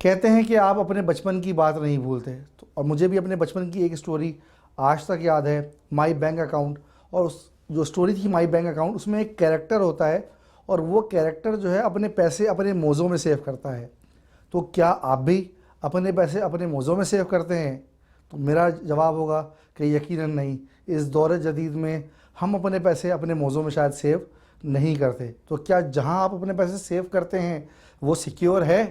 کہتے ہیں کہ آپ اپنے بچپن کی بات نہیں بھولتے، تو اور مجھے بھی اپنے بچپن کی ایک سٹوری آج تک یاد ہے، مائی بینک اکاؤنٹ. اور اس جو سٹوری تھی مائی بینک اکاؤنٹ، اس میں ایک کیریکٹر ہوتا ہے اور وہ کیریکٹر جو ہے اپنے پیسے اپنے موزوں میں سیو کرتا ہے. تو کیا آپ بھی اپنے پیسے اپنے موزوں میں سیو کرتے ہیں؟ تو میرا جواب ہوگا کہ یقیناً نہیں. اس دور جدید میں ہم اپنے پیسے اپنے موزوں میں شاید سیو نہیں کرتے. تو کیا جہاں آپ اپنے پیسے سیو کرتے ہیں وہ سیکیور ہے؟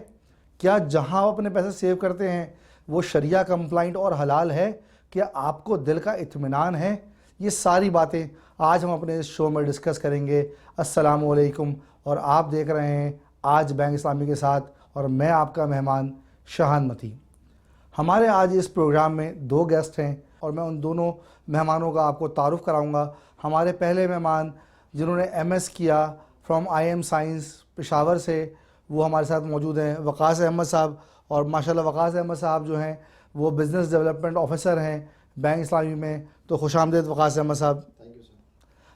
کیا جہاں آپ اپنے پیسے سیو کرتے ہیں وہ شریعہ کمپلائنٹ اور حلال ہے؟ کیا آپ کو دل کا اطمینان ہے؟ یہ ساری باتیں آج ہم اپنے اس شو میں ڈسکس کریں گے. السلام علیکم، اور آپ دیکھ رہے ہیں آج بینک اسلامی کے ساتھ، اور میں آپ کا مہمان شاہان متی. ہمارے آج اس پروگرام میں دو گیسٹ ہیں اور میں ان دونوں مہمانوں کا آپ کو تعارف کراؤں گا. ہمارے پہلے مہمان جنہوں نے ایم ایس کیا from I am science Peshawar سے، وہ ہمارے ساتھ موجود ہیں وقاص احمد صاحب. اور ماشاءاللہ وقاص احمد صاحب جو ہیں وہ بزنس ڈیولپمنٹ آفیسر ہیں بینک اسلامی میں. تو خوش آمدید وقاص احمد صاحب.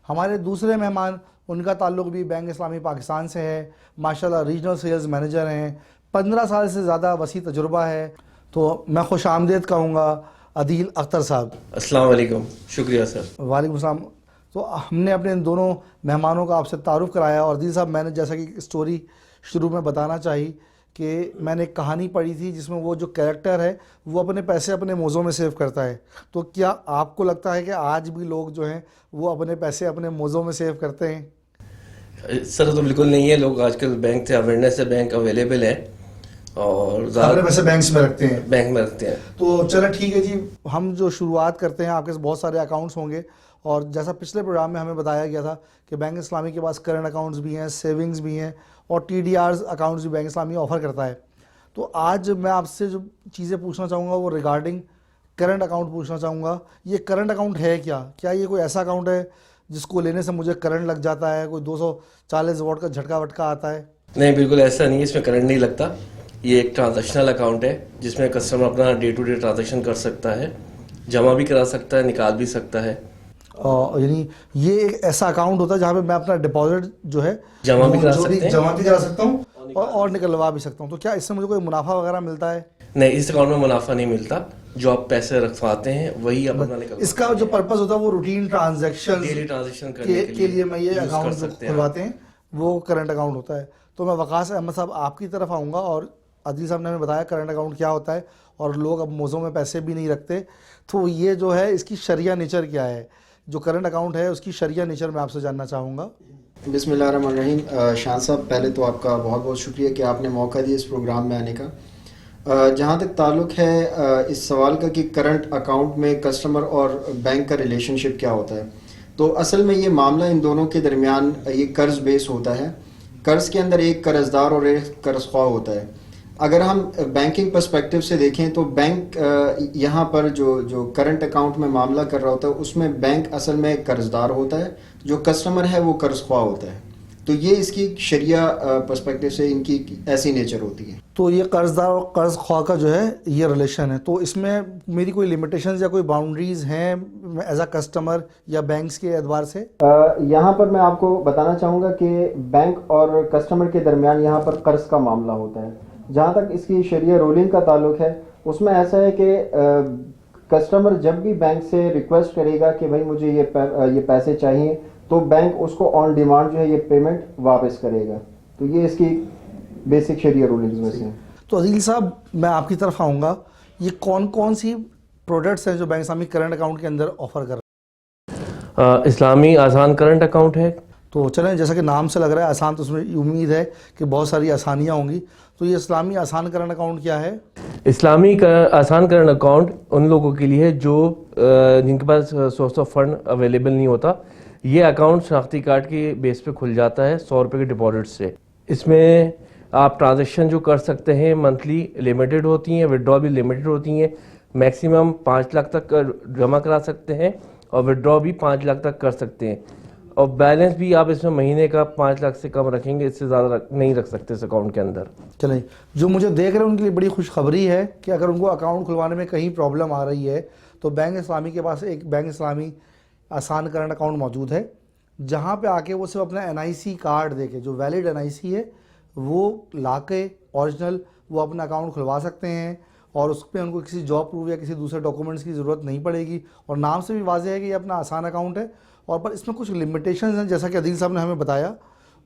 ہمارے دوسرے مہمان، ان کا تعلق بھی بینک اسلامی پاکستان سے ہے، ماشاءاللہ ریجنل سیلز مینیجر ہیں، 15 سال سے زیادہ وسیع تجربہ ہے. تو میں خوش آمدید کہوں گا عدیل اختر صاحب. السلام علیکم، شکریہ سر. وعلیکم السلام. تو ہم نے اپنے ان دونوں مہمانوں کا آپ سے تعارف کرایا. اور عدیل صاحب، میں نے جیسا کہ اسٹوری شروع میں بتانا چاہی کہ میں نے ایک کہانی پڑھی تھی جس میں وہ جو کیریکٹر ہے وہ اپنے پیسے اپنے موزوں میں سیو کرتا ہے. تو کیا آپ کو لگتا ہے کہ آج بھی لوگ جو ہیں وہ اپنے پیسے اپنے موزوں میں سیو کرتے ہیں؟ سر تو بالکل نہیں ہے. لوگ آج کل بینک سے اویئرنیس ہے، بینک اویلیبل ہے اور اپنے پیسے بینکس میں رکھتے ہیں. بینک میں رکھتے ہیں. تو چلیں ٹھیک ہے جی، ہم جو شروعات کرتے ہیں، آپ کے بہت سارے اکاؤنٹس ہوں گے، اور جیسا پچھلے پروگرام میں ہمیں بتایا گیا تھا کہ بینک اسلامی کے پاس کرنٹ اکاؤنٹس بھی ہیں، سیونگز بھی ہیں، اور ٹی ڈی آرز اکاؤنٹس بھی بینک اسلامی آفر کرتا ہے. تو آج میں آپ سے جو چیزیں پوچھنا چاہوں گا وہ ریگارڈنگ کرنٹ اکاؤنٹ پوچھنا چاہوں گا. یہ کرنٹ اکاؤنٹ ہے کیا؟ کیا یہ کوئی ایسا اکاؤنٹ ہے جس کو لینے سے مجھے کرنٹ لگ جاتا ہے، کوئی 240 واٹ کا جھٹکا وٹکا آتا ہے؟ نہیں، بالکل ایسا نہیں ہے. اس میں کرنٹ نہیں لگتا. یہ ایک ٹرانزیکشنل اکاؤنٹ ہے جس میں کسٹمر اپنا ڈے ٹو ڈے ٹرانزیکشن کر سکتا ہے، جمع بھی کرا سکتا ہے، نکال بھی سکتا ہے. یعنی یہ ایک ایسا اکاؤنٹ ہوتا ہے جہاں پہ میں اپنا ڈپازٹ جو ہے جمع بھی کرا سکتا ہوں اور نکلوا بھی سکتا ہوں. تو کیا اس سے مجھے کوئی منافع وغیرہ ملتا ہے؟ نہیں، اس اکاؤنٹ میں منافع نہیں ملتا. جو آپ پیسے رکھواتے ہیں وہی آپ اپنا نکلواتے ہیں. اس کا جو پرپز ہوتا ہے وہ روٹین ٹرانزیکشن ڈیلی ٹرانزیکشن کرنے کے لیے میں یہ اکاؤنٹ جو کھلواتے ہیں وہ کرنٹ اکاؤنٹ ہوتا ہے. تو میں وقاص احمد صاحب آپ کی طرف آؤں گا، اور عدیل صاحب نے ہمیں بتایا کرنٹ اکاؤنٹ کیا ہوتا ہے اور لوگ اب موزوں میں پیسے بھی نہیں رکھتے. تو یہ جو ہے اس کی شرعیہ نیچر کیا ہے؟ جو کرنٹ اکاؤنٹ ہے اس کی شرعیہ نیچر میں آپ سے جاننا چاہوں گا. بسم اللہ الرحمن الرحیم. شان صاحب، پہلے تو آپ کا بہت بہت شکریہ کہ آپ نے موقع دیا اس پروگرام میں آنے کا. جہاں تک تعلق ہے اس سوال کا کہ کرنٹ اکاؤنٹ میں کسٹمر اور بینک کا ریلیشن شپ کیا ہوتا ہے، تو اصل میں یہ معاملہ ان دونوں کے درمیان یہ قرض بیس ہوتا ہے. قرض کے اندر ایک قرض دار اور ایک قرض خواہ ہوتا ہے. اگر ہم بینکنگ پرسپیکٹو سے دیکھیں تو بینک یہاں پر جو کرنٹ اکاؤنٹ میں معاملہ کر رہا ہوتا ہے اس میں بینک اصل میں قرض دار ہوتا ہے، جو کسٹمر ہے وہ قرض خواہ ہوتا ہے. تو یہ اس کی شرعیہ پرسپیکٹو سے ان کی ایسی نیچر ہوتی ہے. تو یہ قرض دار اور قرض خواہ کا جو ہے یہ ریلیشن ہے. تو اس میں میری کوئی لمیٹیشنز یا کوئی باؤنڈریز ہیں ایز اے کسٹمر یا بینکس کے اعتبار سے؟ یہاں پر میں آپ کو بتانا چاہوں گا کہ بینک اور کسٹمر کے درمیان یہاں پر قرض کا معاملہ ہوتا ہے. جہاں تک اس کی شرعیہ رولنگ کا تعلق ہے اس میں ایسا ہے کہ کسٹمر جب بھی بینک سے ریکویسٹ کرے گا کہ بھائی مجھے یہ پیسے چاہیے، تو بینک اس کو آن ڈیمانڈ جو ہے یہ پیمنٹ واپس کرے گا. تو یہ اس کی بیسک شرعیہ رولنگز میں سے ہیں. تو عدیل صاحب، میں آپ کی طرف آؤں گا. یہ کون کون سی پروڈکٹس ہیں جو بینک اسلامی کرنٹ اکاؤنٹ کے اندر آفر کر رہا ہے؟ اسلامی آسان کرنٹ اکاؤنٹ ہے. تو چلیں، جیسا کہ نام سے لگ رہا ہے آسان، تو اس میں امید ہے کہ بہت ساری آسانیاں ہوں گی. تو یہ اسلامی آسان کرنٹ اکاؤنٹ کیا ہے؟ اسلامی آسان کرنٹ اکاؤنٹ ان لوگوں کے لیے جو جن کے پاس سورس آف فنڈ اویلیبل نہیں ہوتا. یہ اکاؤنٹ شناختی کارڈ کے بیس پہ کھل جاتا ہے 100 روپے کے ڈپازٹ سے. اس میں آپ ٹرانزیکشن جو کر سکتے ہیں منتھلی لمیٹڈ ہوتی ہیں، وڈرا بھی لمیٹڈ ہوتی ہیں. میکسیمم 5 لاکھ تک جمع کرا سکتے ہیں اور وڈرا بھی 5 لاکھ تک کر سکتے ہیں. اور بیلنس بھی آپ اس میں مہینے کا 5 لاکھ سے کم رکھیں گے، اس سے زیادہ نہیں رکھ سکتے اس اکاؤنٹ کے اندر. چلیں، جو مجھے دیکھ رہے ہیں ان کے لیے بڑی خوشخبری ہے کہ اگر ان کو اکاؤنٹ کھلوانے میں کہیں پرابلم آ رہی ہے تو بینک اسلامی کے پاس ایک بینک اسلامی آسان کرنٹ اکاؤنٹ موجود ہے، جہاں پہ آ کے وہ صرف اپنا این آئی سی کارڈ دے کے، جو ویلڈ این آئی سی ہے وہ لا کے اوریجنل وہ اپنا اکاؤنٹ کھلوا سکتے ہیں اور اس پہ ان کو کسی جاب پروف یا کسی دوسرے ڈاکومنٹس کی ضرورت نہیں پڑے گی. اور نام سے بھی واضح ہے کہ یہ اپنا آسان اکاؤنٹ ہے. اور پر اس میں کچھ لمیٹیشنز ہیں جیسا کہ عدیل صاحب نے ہمیں بتایا,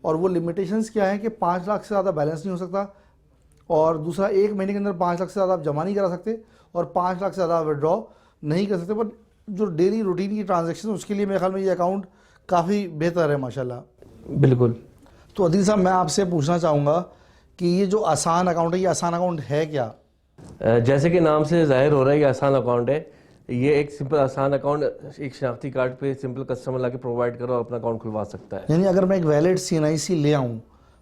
اور وہ لمیٹیشنز کیا ہیں کہ 5 لاکھ سے زیادہ بیلنس نہیں ہو سکتا, اور دوسرا 1 مہینے کے اندر 5 لاکھ سے زیادہ آپ جمع نہیں کرا سکتے, اور 5 لاکھ سے زیادہ ودرا نہیں کر سکتے. پر جو ڈیلی روٹین کی ٹرانزیکشن اس کے لیے میرے خیال میں یہ اکاؤنٹ کافی بہتر ہے ماشاءاللہ. بالکل. تو عدیل صاحب میں آپ سے پوچھنا چاہوں گا کہ یہ جو آسان اکاؤنٹ ہے, یہ آسان اکاؤنٹ ہے کیا؟ جیسے کہ نام سے ظاہر ہو رہا ہے یہ آسان اکاؤنٹ ہے. یہ ایک سمپل آسان اکاؤنٹ ایک شناختی کارڈ پہ سمپل کسٹمر لا کے پرووائڈ کرو اور اپنا اکاؤنٹ کھلوا سکتا ہے. یعنی اگر میں ایک ویلڈ CNIC لے آؤں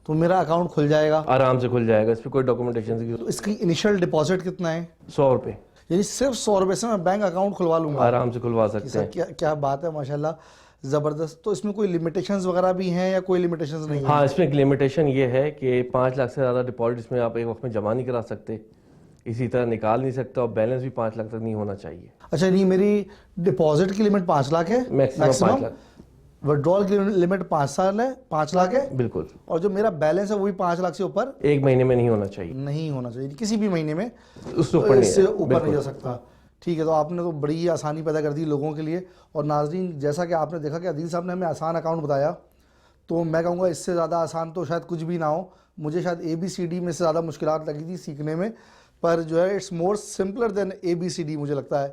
تو میرا اکاؤنٹ کھل جائے گا؟ آرام سے کھل جائے گا, اس پہ کوئی ڈاکومنٹیشن کی. تو اس کی انیشل ڈپازٹ کتنا ہے؟ 100 روپے. یعنی صرف 100 روپے سے میں بینک اکاؤنٹ کھلوا لوں گا؟ آرام سے کھلوا سکتے ہیں. کیا بات ہے ماشاءاللہ, زبردست. تو اس میں کوئی لمیٹیشنز وغیرہ بھی ہیں یا کوئی لمیٹیشنز نہیں ہیں؟ ہاں, اس میں ایک لمیٹیشن یہ ہے کہ 5 لاکھ سے زیادہ ڈپازٹ اس میں آپ ایک وقت میں جمع نہیں کرا سکتے, اسی طرح نکال نہیں سکتے, اور بیلنس بھی 5 لاکھ تک نہیں ہونا چاہیے. اچھا, نہیں میری ڈپازٹ کی لمٹ 5 لاکھ ہے میکسیمم 5 لاکھ. وڈرال کی لمٹ 5 سال ہے, 5 لاکھ ہے بالکل. اور جو میرا بیلنس ہے وہ بھی 5 لاکھ سے اوپر ایک مہینے میں نہیں ہونا چاہیے. نہیں ہونا چاہیے, کسی بھی مہینے میں اس سے اوپر نہیں جا سکتا. ٹھیک ہے, تو آپ نے تو بڑی ہی آسانی پیدا کر دی لوگوں کے لیے. اور ناظرین, جیسا کہ آپ نے دیکھا کہ عدیل صاحب نے ہمیں آسان اکاؤنٹ بتایا, تو میں کہوں گا اس سے زیادہ آسان تو شاید کچھ بھی نہ ہو. مجھے شاید ABCD میں سے زیادہ مشکلات لگی تھی سیکھنے میں, پر جو ہے اٹس مور سمپلر دین ABCD مجھے لگتا ہے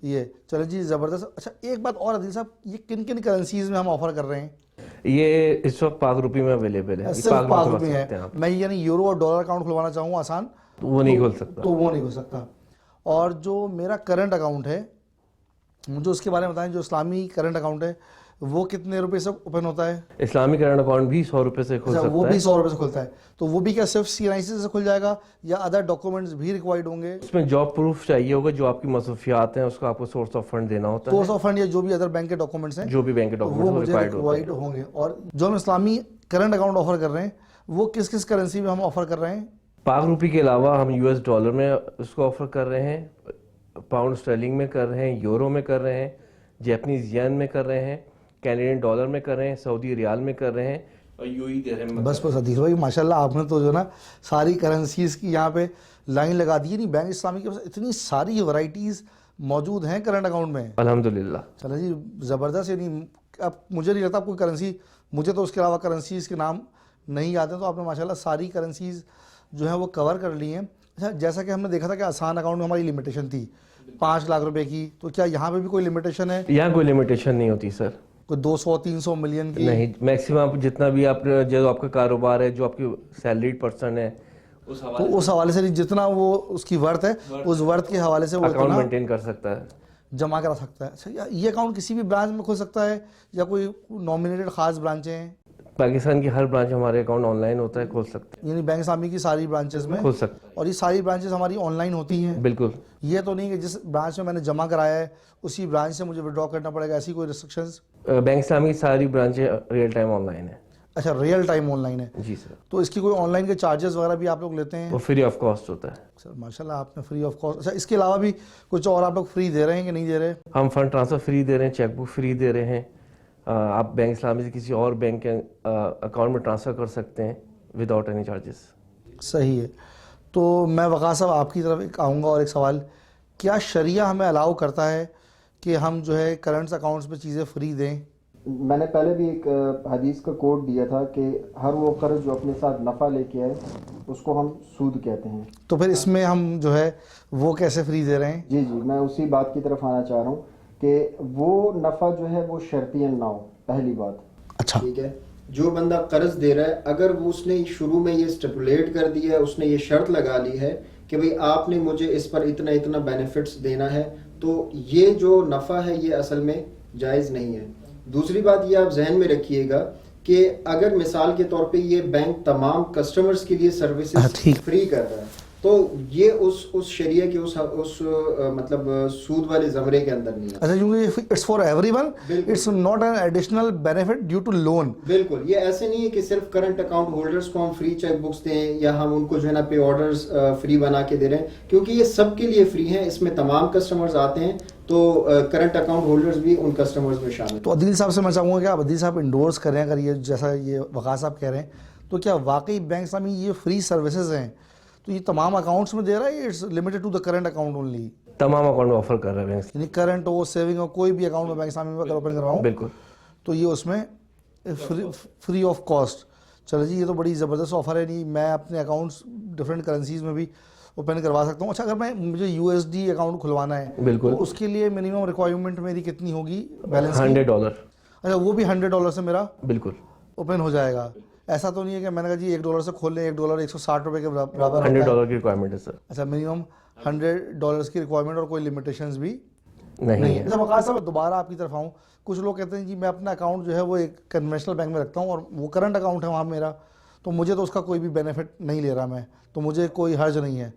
یہ. چلیں جی, زبردست. اچھا, ایک بات اور عدیل صاحب, یہ کن کن کرنسیز میں ہم آفر کر رہے ہیں؟ یہ اس وقت پاک روپی میں اویلیبل ہے. صرف پاک روپی ہے. میں یعنی یورو اور ڈالر اکاؤنٹ کھلوانا چاہوں آسان, وہ نہیں کھل سکتا. تو وہ نہیں کھل سکتا. اور جو میرا کرنٹ اکاؤنٹ ہے, مجھے اس کے بارے میں بتائیں. جو اسلامی کرنٹ اکاؤنٹ ہے وہ کتنے روپے سے اوپن ہوتا ہے؟ اسلامی کرنٹ اکاؤنٹ بھی 100 روپے سے کھل سکتا ہے. وہ بھی 100 روپے سے کھلتا ہے. تو وہ بھی کیا صرف CNIC سے کھل جائے گا یا ادر ڈاکومنٹس بھی ریکوائرڈ ہوں گے؟ اس میں جاب پروف چاہیے ہوگا, جو آپ کی مصروفیات ہیں اس کو آپ کو سورس آف فنڈ دینا ہوتا ہے. سورس آف فنڈ یا جو بھی ادر بینک کے ڈاکومنٹس ہیں, جو بھی بینک کے وہ ڈاکومنٹس مجھے ریکوائرڈ ہوں گے. اور جو ہم اسلامی کرنٹ اکاؤنٹ آفر کر رہے ہیں وہ کس کس کرنسی میں ہم آفر کر رہے ہیں؟ پاک روپی کے علاوہ ہم US ڈالر میں اس کو آفر کر رہے ہیں, پاؤنڈ اسٹرلنگ میں کر رہے ہیں, یورو میں کر رہے ہیں, جیپنیز ین میں کر رہے ہیں, کینیڈین ڈالر میں کر رہے ہیں, سعودی ریال میں کر رہے ہیں, اور UAE درہم میں. بس عدیل بھائی ماشاءاللہ آپ نے تو جو نا ساری کرنسیز کی یہاں پہ لائن لگا دی ہے. نہیں, بینک اسلامی کے پاس اتنی ساری ورائٹیز موجود ہیں کرنٹ اکاؤنٹ میں, الحمدللہ. چلیں جی, زبردست. یعنی اب مجھے نہیں لگتا کوئی کرنسی, مجھے تو اس کے علاوہ کرنسیز کے نام نہیں آتے, تو آپ نے ماشاءاللہ ساری کرنسیز جو ہیں وہ کور کر لی ہیں. اچھا, جیسا کہ ہم نے دیکھا تھا کہ آسان اکاؤنٹ میں ہماری لمیٹیشن تھی 5 لاکھ روپے کی, تو کیا یہاں پہ بھی کوئی لمیٹیشن ہے؟ یہاں کوئی لمیٹیشن نہیں ہوتی سر. کوئی 200-300 ملین کی نہیں, میکسیمم جتنا بھی آپ جو آپ کا کاروبار ہے, جو آپ کی سیلریڈ پرسن ہے, تو اس حوالے سے جتنا وہ اس کی ورتھ ہے اس ورتھ کے حوالے سے وہ اکاؤنٹ مینٹین کر سکتا ہے, جمع کرا سکتا ہے. اچھا, یہ اکاؤنٹ کسی بھی برانچ میں کھل سکتا ہے یا کوئی نامینیٹڈ خاص برانچیں ہیں؟ پاکستان کی ہر برانچ ہمارے اکاؤنٹ آن لائن ہوتا ہے, کھول سکتے ہیں. یعنی بینک اسلامی کی ساری برانچز میں کھول سکتے ہیں. اور یہ ساری برانچز ہماری آن لائن ہوتی ہیں؟ بالکل. یہ تو نہیں کہ جس برانچ میں میں نے جمع کرایا ہے اسی برانچ سے مجھے ودرا کرنا پڑے گا, ایسی کوئی ریسٹرکشنز؟ بینک اسلامی کی ساری برانچیں ریئل ٹائم آن لائن ہے. اچھا, ریئل ٹائم آن لائن ہے. جی سر. تو اس کی کوئی آن لائن کے چارجز وغیرہ بھی آپ لوگ لیتے ہیں؟ وہ فری آف کاسٹ ہوتا ہے. سر ماشاءاللہ آپ نے فری آف کاسٹ. اچھا, اس کے علاوہ بھی کچھ اور آپ لوگ فری دے رہے ہیں کہ نہیں دے رہے؟ ہم فنڈ ٹرانسفر فری دے رہے ہیں, چیک بک فری دے رہے ہیں. آپ بینک اسلامی سے کسی اور بینک کے اکاؤنٹ میں ٹرانسفر کر سکتے ہیں وداؤٹ اینی چارجز. صحیح ہے. تو میں وقاص صاحب آپ کی طرف آؤں گا, اور ایک سوال, کیا شریعہ ہمیں الاؤ کرتا ہے کہ ہم جو ہے کرنٹس اکاؤنٹس پہ چیزیں فری دیں؟ میں نے پہلے بھی ایک حدیث کا کوٹ دیا تھا کہ ہر وہ قرض جو اپنے ساتھ نفع لے کے آئے اس کو ہم سود کہتے ہیں. تو پھر اس میں ہم جو ہے وہ کیسے فری دے رہے ہیں؟ جی جی, میں اسی بات کی طرف آنا چاہ رہا ہوں کہ وہ نفع جو ہے وہ شرطین نہ ہو, پہلی بات. اچھا, ٹھیک ہے, جو بندہ قرض دے رہا ہے اگر وہ اس نے شروع میں یہ اسٹیپولیٹ کر دیا ہے, اس نے یہ شرط لگا لی ہے کہ بھئی آپ نے مجھے اس پر اتنا اتنا بینیفٹس دینا ہے, تو یہ جو نفع ہے یہ اصل میں جائز نہیں ہے. دوسری بات یہ آپ ذہن میں رکھیے گا کہ اگر مثال کے طور پہ یہ بینک تمام کسٹمرز کے لیے سروسز فری کر رہا ہے تو یہ اس شریعہ کے اس مطلب سود والے زمرے کے اندر نہیں ہے. اچھا, کیونکہ it's for everyone, it's not an additional benefit due to loan. بالکل, یہ ایسے نہیں ہے کہ صرف کرنٹ اکاؤنٹ ہولڈرز کو ہم فری چیک بکس دیں یا ہم ان کو جو ہے نا پے آرڈرز فری بنا کے دے رہے ہیں, کیونکہ یہ سب کے لیے فری ہیں. اس میں تمام کسٹمرز آتے ہیں, تو کرنٹ اکاؤنٹ ہولڈرز بھی ان کسٹمرز میں شامل. تو عدیل صاحب سے میں چاہوں گا کہ آپ عدیل صاحب انڈورس کریں, اگر یہ جیسا یہ وقاص صاحب کہہ رہے ہیں, تو کیا واقعی بینک اسلامی یہ فری سروسز ہیں تو یہ تمام اکاؤنٹس میں دے رہا ہے یا it's limited to the current account only? تمام اکاؤنٹ آفر کر رہے ہیں بینک، یعنی کرنٹ ہو سیونگ ہو کوئی بھی اکاؤنٹ میں بینک اسلامی میں اگر اوپن کرواؤں بالکل تو یہ اس میں فری آف کاسٹ. چلو جی یہ تو بڑی زبردست آفر ہے. نہیں میں اپنے اکاؤنٹس ڈفرینٹ کرنسیز میں بھی اوپن کروا سکتا ہوں. اچھا اگر مجھے USD اکاؤنٹ کھلوانا ہے بالکل تو اس کے لیے منیمم ریکوائرمنٹ میری کتنی ہوگی بیلنس؟ $100. اچھا وہ بھی $100 سے میرا بالکل اوپن ہو جائے گا. ایسا تو نہیں ہے کہ میں نے کہا جی $1 سے کھول لیں, $1 $160 کے برابر $100 کی ریکوائرمنٹ ہے سر. اچھا منیمم $100 کی ریکوائرمنٹ اور کوئی لمیٹیشنز بھی نہیں ہے. اچھا وقاص صاحب دوبارہ آپ کی طرف آؤں, کچھ لوگ کہتے ہیں جی میں اپنا اکاؤنٹ جو ہے وہ ایک کنونشنل بینک میں رکھتا ہوں اور وہ کرنٹ اکاؤنٹ ہے وہاں میرا, تو مجھے تو اس کا کوئی بھی بینیفٹ نہیں لے رہا میں, تو مجھے کوئی حرج نہیں ہے,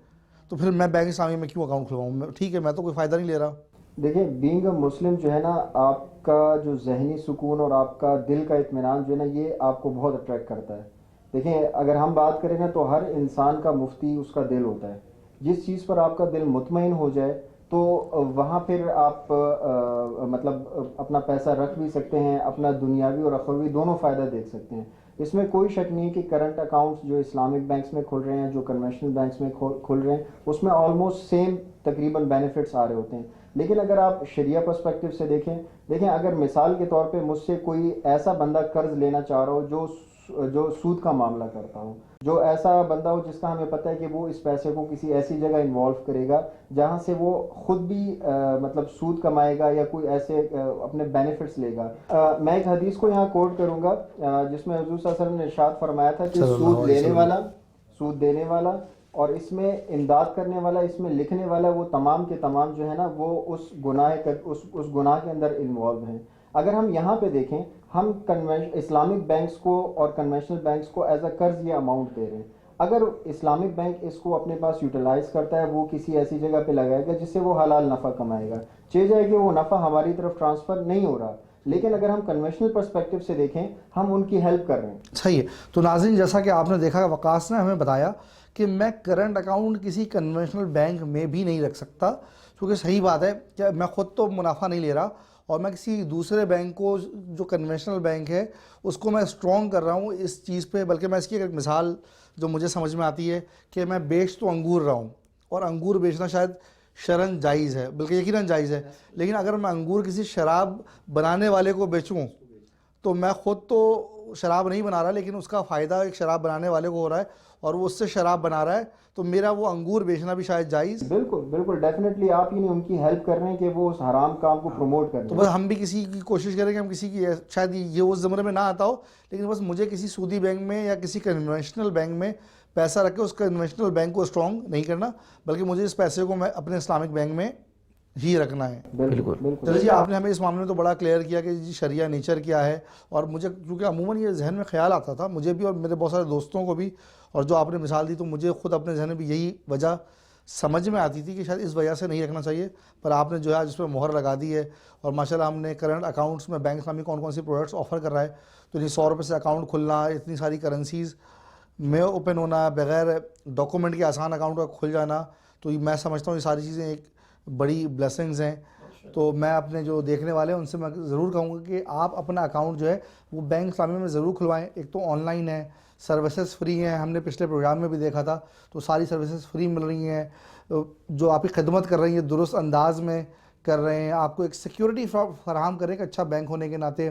تو پھر میں بینک اسلامی میں کیوں اکاؤنٹ کھلواؤں؟ ٹھیک ہے میں تو کوئی فائدہ نہیں لے رہا. دیکھیں بینگ اے مسلم جو ہے نا, آپ کا جو ذہنی سکون اور آپ کا دل کا اطمینان جو ہے نا یہ آپ کو بہت اٹریکٹ کرتا ہے. دیکھیں اگر ہم بات کریں نا تو ہر انسان کا مفتی اس کا دل ہوتا ہے. جس چیز پر آپ کا دل مطمئن ہو جائے تو وہاں پھر آپ مطلب اپنا پیسہ رکھ بھی سکتے ہیں, اپنا دنیاوی اور اخروی دونوں فائدہ دیکھ سکتے ہیں. اس میں کوئی شک نہیں کہ کرنٹ اکاؤنٹس جو اسلامک بینکس میں کھل رہے ہیں, جو کنونشنل بینکس میں کھل رہے ہیں, اس میں آلموسٹ سیم تقریباً بینیفٹس آ رہے ہوتے ہیں. لیکن اگر آپ شریعہ پرسپیکٹو سے دیکھیں اگر مثال کے طور پہ مجھ سے کوئی ایسا بندہ قرض لینا چاہ رہا ہو جو سود کا معاملہ کرتا ہو, جو ایسا بندہ ہو جس کا ہمیں پتہ ہے کہ وہ اس پیسے کو کسی ایسی جگہ انوالو کرے گا جہاں سے وہ خود بھی مطلب سود کمائے گا یا کوئی ایسے اپنے بینیفٹس لے گا. میں ایک حدیث کو یہاں کوٹ کروں گا جس میں حضور صلی اللہ علیہ وسلم نے ارشاد فرمایا تھا کہ سود لینے والا, سود دینے والا اور اس میں امداد کرنے والا, اس میں لکھنے والا, وہ تمام کے تمام جو ہے نا وہ اس گناہ کے اندر انوالو ہیں. اگر ہم یہاں پہ دیکھیں, ہم اسلامک بینکس کو اور کنونشنل بینکس کو ایز اے قرض یہ اماؤنٹ دے رہے ہیں. اگر اسلامک بینک اس کو اپنے پاس یوٹیلائز کرتا ہے, وہ کسی ایسی جگہ پہ لگائے گا جس سے وہ حلال نفع کمائے گا, چاہے جائے کہ وہ نفع ہماری طرف ٹرانسفر نہیں ہو رہا, لیکن اگر ہم کنونشنل پرسپیکٹو سے دیکھیں ہم ان کی ہیلپ کر رہے ہیں. صحیح ہے. تو ناظرین جیسا کہ آپ نے دیکھا وقاص نے ہمیں بتایا کہ میں کرنٹ اکاؤنٹ کسی کنونشنل بینک میں بھی نہیں رکھ سکتا, کیونکہ صحیح بات ہے کہ میں خود تو منافع نہیں لے رہا اور میں کسی دوسرے بینک کو جو کنونشنل بینک ہے اس کو میں اسٹرانگ کر رہا ہوں اس چیز پہ. بلکہ میں اس کی ایک مثال جو مجھے سمجھ میں آتی ہے کہ میں بیچ تو انگور رہا ہوں, اور انگور بیچنا شاید شرعاً جائز ہے, بلکہ یقیناً جائز ہے, لیکن اگر میں انگور کسی شراب بنانے والے کو بیچوں تو میں خود تو شراب نہیں بنا رہا, لیکن اس کا فائدہ ایک شراب بنانے والے کو ہو رہا ہے اور وہ اس سے شراب بنا رہا ہے, تو میرا وہ انگور بیچنا بھی شاید جائز. بالکل ڈیفینیٹلی آپ ہی نہیں ان کی ہیلپ کر رہے ہیں کہ وہ اس حرام کام کو پروموٹ کریں. تو بس ہم بھی کسی کی کوشش کریں کہ ہم کسی کی, شاید یہ اس زمرے میں نہ آتا ہو, لیکن بس مجھے کسی سودی بینک میں یا کسی کنونشنل بینک میں پیسہ رکھ کے اس کنونشنل بینک کو اسٹرانگ نہیں کرنا, بلکہ مجھے اس پیسے کو میں اپنے اسلامک بینک میں ہی رکھنا ہے. بالکل. چلو جی آپ نے ہمیں اس معاملے میں تو بڑا کلیئر کیا کہ جی شریعہ نیچر کیا ہے, اور مجھے کیونکہ عموماً یہ ذہن میں خیال آتا تھا مجھے بھی اور میرے بہت سارے دوستوں کو بھی, اور جو آپ نے مثال دی تو مجھے خود اپنے ذہن میں بھی یہی وجہ سمجھ میں آتی تھی کہ شاید اس وجہ سے نہیں رکھنا چاہیے, پر آپ نے جو ہے آج اس پہ مہر لگا دی ہے. اور ماشاءاللہ ہم نے کرنٹ اکاؤنٹس میں بینک اسلامی کون سی پروڈکٹس آفر کر رہا ہے, تو $100 سے اکاؤنٹ کھلنا, اتنی ساری کرنسیز میں اوپن ہونا, بغیر ڈاکومنٹ کے آسان اکاؤنٹ کا کھل جانا, تو میں سمجھتا ہوں یہ ساری چیزیں ایک بڑی بلیسنگز ہیں. تو میں اپنے جو دیکھنے والے ہیں ان سے میں ضرور کہوں گا کہ آپ اپنا اکاؤنٹ جو ہے وہ بینک اسلامی میں ضرور کھلوائیں. ایک تو آن لائن ہے, سروسز فری ہیں, ہم نے پچھلے پروگرام میں بھی دیکھا تھا, تو ساری سروسز فری مل رہی ہیں, جو آپ کی خدمت کر رہی ہیں درست انداز میں کر رہے ہیں, آپ کو ایک سیکیورٹی فراہم کریں کہ اچھا بینک ہونے کے ناطے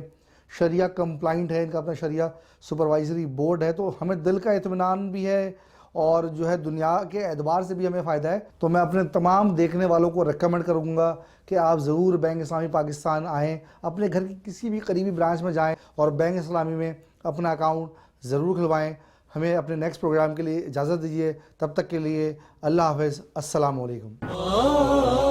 شریعہ کمپلائنٹ ہے, ان کا اپنا شریعہ سپروائزری بورڈ ہے, تو ہمیں دل کا اطمینان بھی ہے اور جو ہے دنیا کے اعتبار سے بھی ہمیں فائدہ ہے. تو میں اپنے تمام دیکھنے والوں کو ریکمنڈ کروں گا کہ آپ ضرور بینک اسلامی پاکستان آئیں, اپنے گھر کی کسی بھی قریبی برانچ میں جائیں اور بینک اسلامی میں اپنا اکاؤنٹ ضرور کھلوائیں. ہمیں اپنے نیکسٹ پروگرام کے لیے اجازت دیجیے, تب تک کے لیے اللہ حافظ, السلام علیکم.